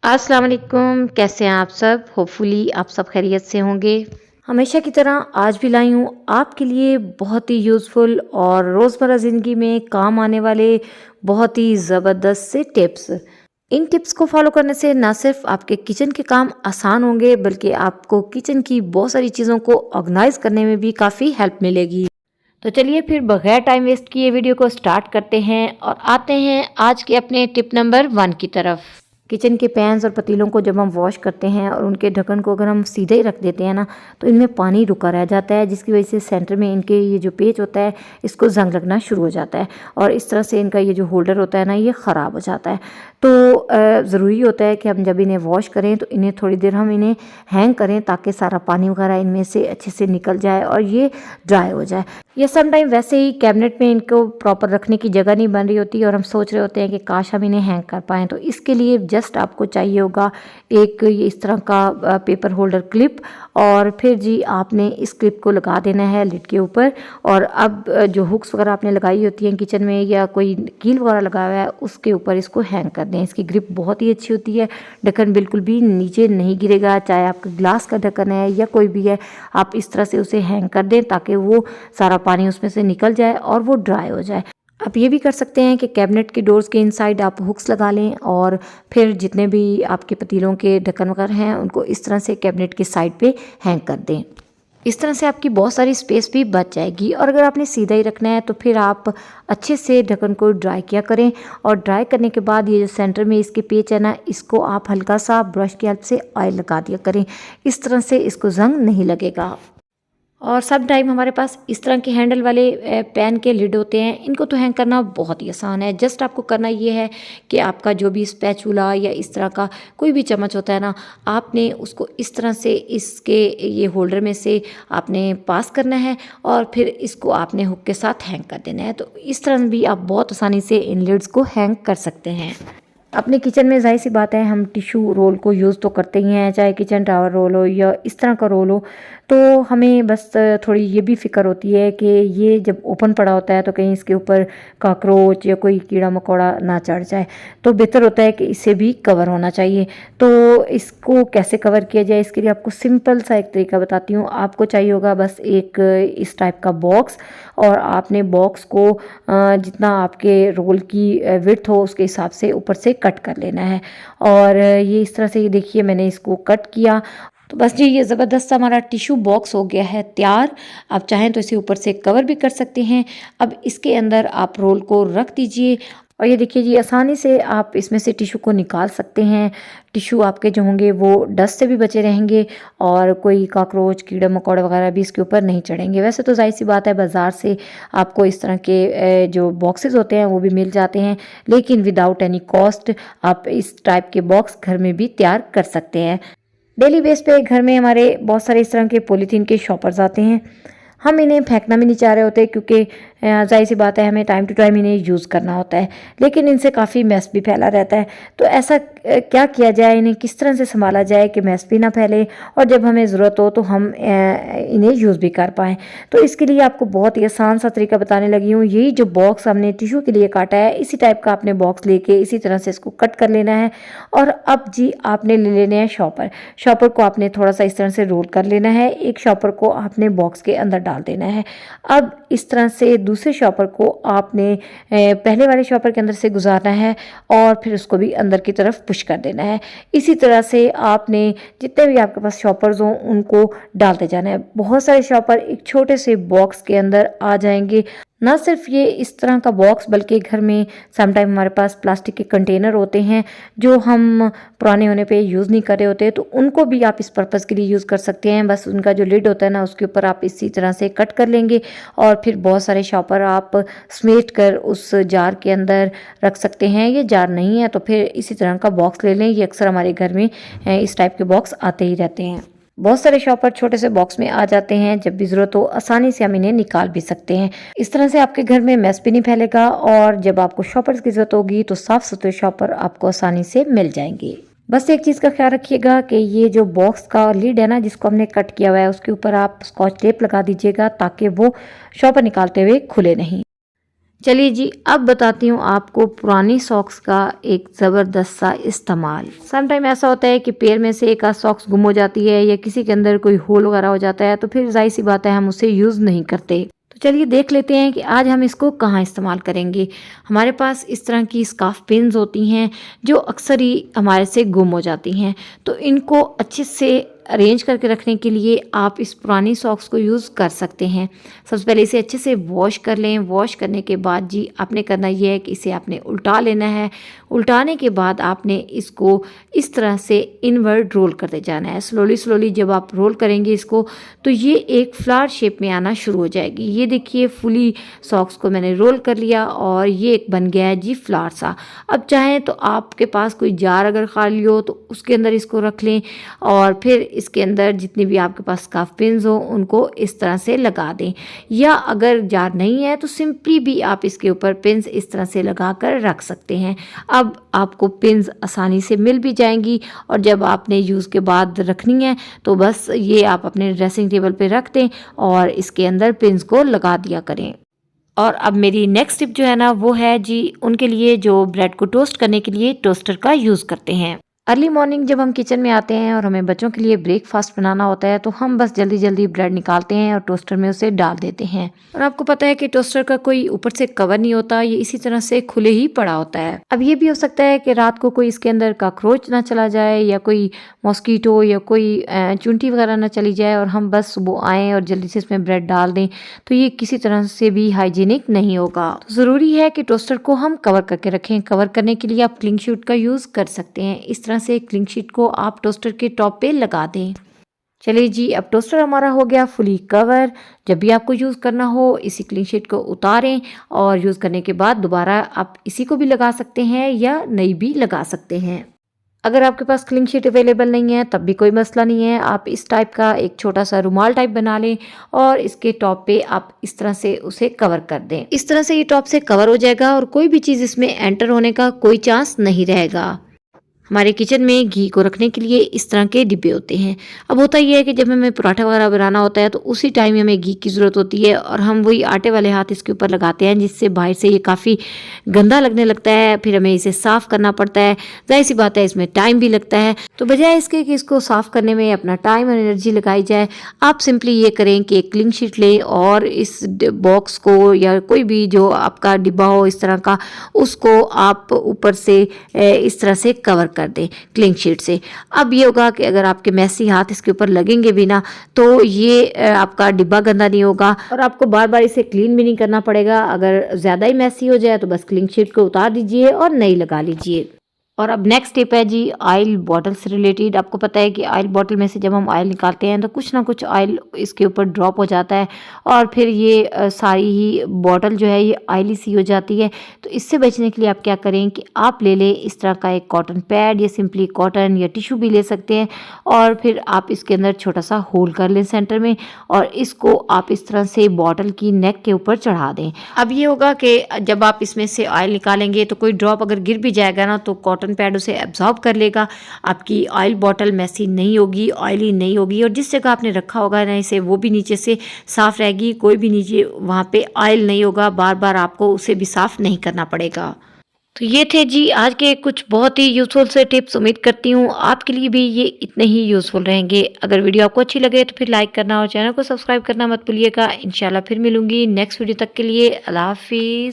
अस्सलाम वालेकुम, कैसे हैं आप सब? होपफुली आप सब खैरियत से होंगे। हमेशा की तरह आज भी लाई हूँ आपके लिए बहुत ही यूज़फुल और रोज़मर्रा ज़िंदगी में काम आने वाले बहुत ही ज़बरदस्त से टिप्स। इन टिप्स को फॉलो करने से ना सिर्फ आपके किचन के काम आसान होंगे बल्कि आपको किचन की बहुत सारी चीज़ों को ऑर्गेनाइज करने में भी काफ़ी हेल्प मिलेगी। तो चलिए फिर बगैर टाइम वेस्ट किए वीडियो को स्टार्ट करते हैं और आते हैं आज के अपने टिप नंबर 1 की तरफ। किचन के पैन्स और पतीलों को जब हम वॉश करते हैं और उनके ढक्कन को अगर हम सीधे ही रख देते हैं ना तो इनमें पानी रुका रह जाता है, जिसकी वजह से सेंटर में इनके ये जो पेच होता है इसको जंग लगना शुरू हो जाता है और इस तरह से इनका ये जो होल्डर होता है ना ये ख़राब हो जाता है। तो ज़रूरी होता है कि हम जब इन्हें वॉश करें तो इन्हें थोड़ी देर हम इन्हें हैंग करें ताकि सारा पानी वगैरह इनमें से अच्छे से निकल जाए और ये ड्राई हो जाए। या समटाइम वैसे ही कैबिनेट में इनको प्रॉपर रखने की जगह नहीं बन रही होती और हम सोच रहे होते हैं कि काश हम इन्हें हैंग कर पाएँ, तो इसके लिए जस्ट आपको चाहिए होगा एक ये इस तरह का पेपर होल्डर क्लिप और फिर जी आपने इस क्लिप को लगा देना है लिड के ऊपर। और अब जो हुक्स वगैरह आपने लगाई होती हैं किचन में या कोई कील वगैरह लगा हुआ है उसके ऊपर इसको हैंग कर दें। इसकी ग्रिप बहुत ही अच्छी होती है, ढक्कन बिल्कुल भी नीचे नहीं गिरेगा, चाहे आपका ग्लास का ढक्कन है या कोई भी है, आप इस तरह से उसे हैंग कर दें ताकि वो सारा पानी उसमें से निकल जाए और वो ड्राई हो जाए। आप ये भी कर सकते हैं कि कैबिनेट के डोर्स के इनसाइड आप हुक्स लगा लें और फिर जितने भी आपके पतीलों के ढक्कन वगैरह हैं उनको इस तरह से कैबिनेट के साइड पे हैंग कर दें। इस तरह से आपकी बहुत सारी स्पेस भी बच जाएगी। और अगर आपने सीधा ही रखना है तो फिर आप अच्छे से ढक्कन को ड्राई किया करें और ड्राई करने के बाद ये जो सेंटर में इसके पेच है ना इसको आप हल्का सा ब्रश की हेल्प से ऑयल लगा दिया करें। इस तरह से इसको जंग नहीं लगेगा। और सब टाइम हमारे पास इस तरह के हैंडल वाले पैन के लिड होते हैं, इनको तो हैंग करना बहुत ही आसान है। जस्ट आपको करना ये है कि आपका जो भी स्पैचुला या इस तरह का कोई भी चम्मच होता है ना, आपने उसको इस तरह से इसके ये होल्डर में से आपने पास करना है और फिर इसको आपने हुक के साथ हैंग कर देना है। तो इस तरह भी आप बहुत आसानी से इन लिड्स को हैंग कर सकते हैं। अपने किचन में जाहिर सी बात है हम टिश्यू रोल को यूज़ तो करते ही हैं, चाहे किचन टावर रोल हो या इस तरह का रोल हो। तो हमें बस थोड़ी ये भी फ़िक्र होती है कि ये जब ओपन पड़ा होता है तो कहीं इसके ऊपर कॉकरोच या कोई कीड़ा मकोड़ा ना चढ़ जाए, तो बेहतर होता है कि इसे भी कवर होना चाहिए। तो इसको कैसे कवर किया जाए इसके लिए आपको सिंपल सा एक तरीका बताती हूँ। आपको चाहिए होगा बस एक इस टाइप का बॉक्स और आपने बॉक्स को जितना आपके रोल की विड्थ हो उसके हिसाब से ऊपर से कट कर लेना है। और ये इस तरह से ये देखिए मैंने इसको कट किया। तो बस जी ये ज़बरदस्त हमारा टिश्यू बॉक्स हो गया है तैयार। आप चाहें तो इसे ऊपर से कवर भी कर सकते हैं। अब इसके अंदर आप रोल को रख दीजिए और ये देखिए जी आसानी से आप इसमें से टिश्यू को निकाल सकते हैं। टिश्यू आपके जो होंगे वो डस्ट से भी बचे रहेंगे और कोई कॉकरोच कीड़ा मकोड़ा वगैरह भी इसके ऊपर नहीं चढ़ेंगे। वैसे तो जाहिर सी बात है बाज़ार से आपको इस तरह के जो बॉक्सेस होते हैं वो भी मिल जाते हैं, लेकिन विदाउट एनी कॉस्ट आप इस टाइप के बॉक्स घर में भी तैयार कर सकते हैं। डेली बेस पे घर में हमारे बहुत सारे इस तरह के पॉलीथीन के शॉपर्स आते हैं। हम इन्हें फेंकना भी नहीं चाह रहे होते क्योंकि जाहिर सी बात है हमें टाइम टू टाइम इन्हें यूज़ करना होता है, लेकिन इनसे काफ़ी मैस भी फैला रहता है। तो ऐसा क्या किया जाए, इन्हें किस तरह से संभाला जाए कि मैस भी ना फैले और जब हमें ज़रूरत हो तो हम इन्हें यूज़ भी कर पाएँ। तो इसके लिए आपको बहुत ही आसान सा तरीका बताने लगी हूँ। यही जो बॉक्स हमने टिश्यू के लिए काटा है इसी टाइप का आपने बॉक्स लेके इसी तरह से इसको कट कर लेना है। और अब जी आपने ले लेने हैं शॉपर। शॉपर को आपने थोड़ा सा इस तरह से रोल कर लेना है। एक शॉपर को आपने बॉक्स के अंदर डाल देना है। अब इस तरह से दूसरे शॉपर को आपने पहले वाले शॉपर के अंदर से गुजारना है और फिर उसको भी अंदर की तरफ पुश कर देना है। इसी तरह से आपने जितने भी आपके पास शॉपर्स हों उनको डालते जाना है। बहुत सारे शॉपर एक छोटे से बॉक्स के अंदर आ जाएंगे। ना सिर्फ ये इस तरह का बॉक्स बल्कि घर में समटाइम हमारे पास प्लास्टिक के कंटेनर होते हैं जो हम पुराने होने पे यूज़ नहीं कर रहे होते, तो उनको भी आप इस पर्पज़ के लिए यूज़ कर सकते हैं। बस उनका जो लिड होता है ना उसके ऊपर आप इसी तरह से कट कर लेंगे और फिर बहुत सारे शॉपर आप समेट कर उस जार के अंदर रख सकते हैं। ये जार नहीं है तो फिर इसी तरह का बॉक्स ले लें। ये अक्सर हमारे घर में इस टाइप के बॉक्स आते ही रहते हैं। बहुत सारे शॉपर छोटे से बॉक्स में आ जाते हैं, जब भी ज़रूरत हो आसानी से हम इन्हें निकाल भी सकते हैं। इस तरह से आपके घर में मैस भी नहीं फैलेगा और जब आपको शॉपर्स की ज़रूरत होगी तो साफ़ सुथरे शॉपर आपको आसानी से मिल जाएंगे। बस एक चीज़ का ख्याल रखिएगा कि ये जो बॉक्स का लिड है ना जिसको हमने कट किया हुआ है उसके ऊपर आप स्कॉच टेप लगा दीजिएगा ताकि वो शॉपर निकालते हुए खुले नहीं। चलिए जी, अब बताती हूँ आपको पुरानी सॉक्स का एक ज़बरदस्त सा इस्तेमाल। सम टाइम ऐसा होता है कि पैर में से एक आध सॉक्स गुम हो जाती है या किसी के अंदर कोई होल वगैरह हो जाता है, तो फिर ज़ाहिर सी बात है हम उसे यूज़ नहीं करते। तो चलिए देख लेते हैं कि आज हम इसको कहाँ इस्तेमाल करेंगे। हमारे पास इस तरह की स्कार्फ पिन्स होती हैं जो अक्सर ही हमारे से गुम हो जाती हैं, तो इनको अच्छे से अरेंज करके रखने के लिए आप इस पुरानी सॉक्स को यूज़ कर सकते हैं। सबसे पहले इसे अच्छे से वॉश कर लें। वॉश करने के बाद जी आपने करना ये है कि इसे आपने उल्टा लेना है। उल्टाने के बाद आपने इसको इस तरह से इनवर्ड रोल करते जाना है। स्लोली स्लोली जब आप रोल करेंगे इसको, तो ये एक फ्लावर शेप में आना शुरू हो जाएगी। ये देखिए फुली सॉक्स को मैंने रोल कर लिया और ये एक बन गया है जी फ्लावर सा। अब चाहें तो आपके पास कोई जार अगर खाली हो तो उसके अंदर इसको रख लें और फिर इसके अंदर जितनी भी आपके पास स्कार्फ पिन्स हो उनको इस तरह से लगा दें, या अगर जार नहीं है तो सिंपली भी आप इसके ऊपर पिन्स इस तरह से लगा कर रख सकते हैं। अब आपको पिन्स आसानी से मिल भी जाएंगी और जब आपने यूज़ के बाद रखनी है तो बस ये आप अपने ड्रेसिंग टेबल पे रख दें और इसके अंदर पिन्स को लगा दिया करें। और अब मेरी नेक्स्ट टिप जो है ना वो है जी उनके लिए जो ब्रेड को टोस्ट करने के लिए टोस्टर का यूज़ करते हैं। अर्ली मॉर्निंग जब हम किचन में आते हैं और हमें बच्चों के लिए ब्रेकफास्ट बनाना होता है तो हम बस जल्दी जल्दी ब्रेड निकालते हैं और टोस्टर में उसे डाल देते हैं। और आपको पता है कि टोस्टर का कोई ऊपर से कवर नहीं होता, ये इसी तरह से खुले ही पड़ा होता है। अब ये भी हो सकता है कि रात को कोई इसके अंदर कॉकरोच ना चला जाए या कोई मॉस्कीटो या कोई चूंटी वगैरह ना चली जाए और हम बस सुबह आएँ और जल्दी से इसमें ब्रेड डाल दें, तो ये किसी तरह से भी हाइजीनिक नहीं होगा। तो ज़रूरी है कि टोस्टर को हम कवर करके रखें। कवर करने के लिए आप क्लिंग शीट का यूज़ कर सकते हैं। इस तरह से क्लिंग शीट को आप टोस्टर के टॉप पे लगा दें। चलिए जी, अब टोस्टर हमारा हो गया फुली कवर। जब भी आपको यूज़ करना हो इसी क्लिंग शीट को उतारें और यूज़ करने के बाद दोबारा आप इसी को भी लगा सकते हैं या नई भी लगा सकते हैं। अगर आपके पास क्लिंग शीट अवेलेबल नहीं है तब भी कोई मसला नहीं है, आप इस टाइप का एक छोटा सा रुमाल टाइप बना लें और इसके टॉप पे आप इस तरह से उसे कवर कर दें। इस तरह से ये टॉप से कवर हो जाएगा और कोई भी चीज़ इसमें एंटर होने का कोई चांस नहीं रहेगा। हमारे किचन में घी को रखने के लिए इस तरह के डिब्बे होते हैं। अब होता यह है कि जब हमें पराठा वगैरह बनाना होता है तो उसी टाइम हमें घी की ज़रूरत होती है और हम वही आटे वाले हाथ इसके ऊपर लगाते हैं जिससे बाहर से ये काफ़ी गंदा लगने लगता है, फिर हमें इसे साफ़ करना पड़ता है। ज़ाहिर सी बात है इसमें टाइम भी लगता है, तो बजाय इसके कि इसको साफ़ करने में अपना टाइम और एनर्जी लगाई जाए, आप सिंपली ये करें कि एक क्लिंग शीट लें और इस बॉक्स को या कोई भी जो आपका डिब्बा हो इस तरह का, उसको आप ऊपर से इस तरह से कवर कर दें क्लिंग शीट से। अब ये होगा कि अगर आपके मैसी हाथ इसके ऊपर लगेंगे भी ना तो ये आपका डिब्बा गंदा नहीं होगा और आपको बार बार इसे क्लीन भी नहीं करना पड़ेगा। अगर ज़्यादा ही मैसी हो जाए तो बस क्लिंग शीट को उतार दीजिए और नई लगा लीजिए। और अब नेक्स्ट टिप है जी ऑयल बॉटल से रिलेटेड। आपको पता है कि ऑयल बॉटल में से जब हम ऑयल निकालते हैं तो कुछ ना कुछ ऑयल इसके ऊपर ड्रॉप हो जाता है और फिर ये सारी ही बॉटल जो है ये ऑयली सी हो जाती है। तो इससे बचने के लिए आप क्या करें कि आप ले लें इस तरह का एक कॉटन पैड या सिंपली कॉटन या टिश्यू भी ले सकते हैं और फिर आप इसके अंदर छोटा सा होल कर लें सेंटर में और इसको आप इस तरह से बॉटल की नेक के ऊपर चढ़ा दें। अब ये होगा कि जब आप इसमें से ऑयल निकालेंगे तो कोई ड्रॉप अगर गिर भी जाएगा ना तो कॉटन पैड उसे एब्जॉर्ब कर लेगा, आपकी ऑयल बॉटल मैसी नहीं होगी, ऑयली नहीं होगी और जिस जगह आपने रखा होगा ना इसे वो भी नीचे से साफ रहेगी, कोई भी नीचे वहाँ पे ऑयल नहीं होगा, बार बार आपको उसे भी साफ नहीं करना पड़ेगा। तो ये थे जी आज के कुछ बहुत ही यूज़फुल से टिप्स। उम्मीद करती हूँ आपके लिए भी ये इतने ही यूज़फुल रहेंगे। अगर वीडियो आपको अच्छी लगे तो फिर लाइक करना और चैनल को सब्सक्राइब करना मत भूलिएगा। इंशाल्लाह फिर मिलूंगी नेक्स्ट वीडियो। तक के लिए अल्लाह हाफिज़।